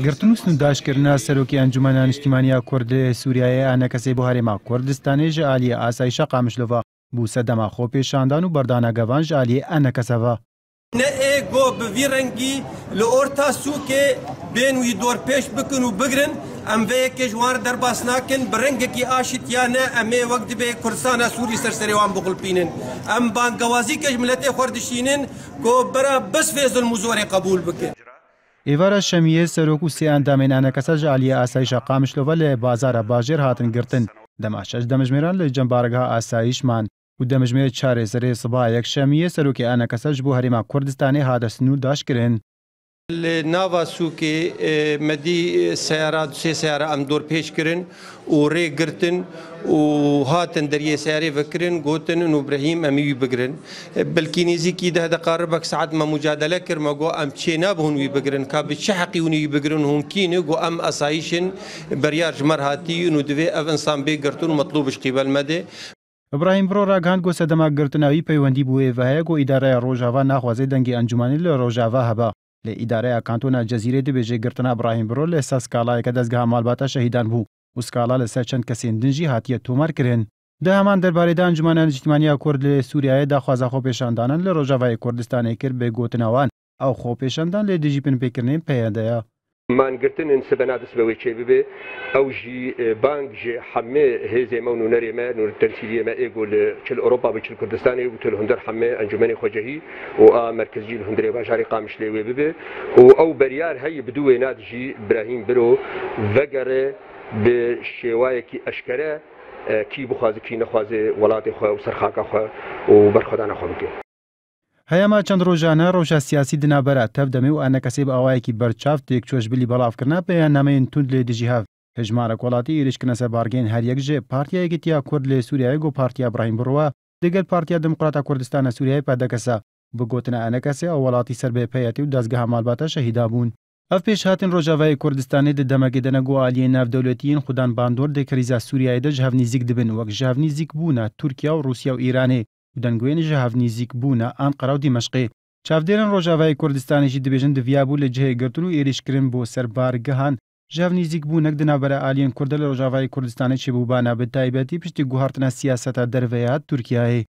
گرتن و سنوداشکردنا سەرۆکی ئەنجومەنە نیشتیمانیە کورد سووریایە ئانەکەسەی بۆ هەرێما کوردستانی ژە ئالیە ئاسایشە قامشلۆڤە بوو سەردەما خۆپێشاندان و بەردانەگەڤان ژە ئالیە ئانەکەسەڤە. نه ایگو بوی رنگی لورتا سوکه بینوی دور پیش بکن و بگرن ام وی که جوار در باس ناکن برنگ کی آشت یا نه امی وقت به کردستان سوری سرسری وام بقول پینن ام بانگوازی که ملت خوردشینن کو برا بس فیض المزور قبول بکن. ئێوارە شەمیە سەرۆک و سێ ئەندامێن ئانەکەسە ژە ئالیە ئاسایشە قامشلۆڤە لە بازارە باژێر هاتن گرتن دەماشەش دەمەژمێران لە جەمبارگەها ئاسایشمان و دەمەژمێر چارێسەرێ سبا یەکشەمیە سەرۆکی ئانەکەسەش بۆ هەرێما کوردستانی هاتە سنورداشکردن. ناوا سوکه مدی سیارات سه سیاره ام دور پیش کرن و ری گرتن و هاتن دریه سیاره وکرن گوتن و ابراهیم امیوی بگرن بلکی نیزی کی ده دقاربک ساعت ما مجادله کر ما گو ام چینا بهون وی بگرن کا به حقی ونی بگرن هم کینه گو ام اسایشن بریار جمرهاتی و دوی اف انسان به گرتن مطلوبش قبل مده. ابراهیم برۆ ڕاگەاند گۆ سەردەما گرتناوی پەیوەندی بوو ئێڤەیە گۆ ئیدارەیە ڕۆژاوا ناخوازەی دەنگی ئەنجومانی لە ڕۆژاوا هەبە لە ئیدارەیە کانتۆنا جەزیرە دەبێژێ گرتنا ابراهیم برۆ لە سە سکاڵایەکە دەستگەها ماڵباتە شەهیدان بوو و سکاڵا لەسەر چەند کەسێن دنجی هاتیە تۆمارکردن. دە هەمان دەربارەیدا ئەنجومەنە نیشتیمانیە کورد لە سووریایە داخوازە خۆپێشاندانن لە ڕۆژاوای کوردستانی کرد بێ گوتنەوان ئەو خۆپێشاندان لێ دژی پنپێکردنین پەیەندەیە. مانگرتن سبنات سبوي تشبيبي او جي بانك جي حمي هزي مون نريما نور التنسيليه ما يقول تشل اوروبا بتشل كردستاني وتل هندر حمي انجمني خوجهي و مركزي الهندري باشاري قامش لي بيبي او بريار هي بدوي نادجي ابراهيم برو فقره بشوايكي اشكره كي بخوازي كي نخوازي ولاتي خو وسرخاكا خو وبرخدانا خو بكي. هەیەما چەند ڕۆژانە ڕۆژە سیاسی دنابەرە تەف دەمێ و ئانەکەسێ بە ئاوایەکی بەرچاو تێکچۆش بلی بەڵاوکردنا پەیامنامەیەن توند لێ دژی هەف هێژمارە وڵاتی ئێریشکردنە سەر بارگەین هەر یەکژێ پارتیایەکی تیا کورد لێ سووریایە گۆ پارتیا ابراهیم بڕوە دەگەل پارتیا دموکراتە کوردستانە سووریای پادەکەسە بگوتنە ئانەکەسێ ئەو وڵاتی سەر بێ پەیەتی و دەستگەها ماڵباتە شەهیدا بوون. ئەف پێش هاتن ڕۆژاوای کوردستانی دەمەگەدەنە گۆ ئالیە ناودەولەتیین خودان باندۆر دەکەریزا سووریایدە ژەهاو نزیک دبن وەک ژەهاو نزیک بوونە تورکیا و رووسیا و ئیرانێ و دەنگوێنی ژەهاو نزیک بوونە ئانقەرە و دیمەشقێ. چاودێرن ڕۆژاوای کوردستانیشی دەبێژن دڤیا بوو لە جهەیە گرتن و ئێریشکردن بۆ سەربارگەهان ژەهاو نزیک بوو نەک دنابەرە ئالیەن کوردە لە ڕۆژاوای کوردستانی چێبوو بانە بە تایبەتی پشتی گوهارتنە سیاسەتە دەرەوەیە تورکیایە.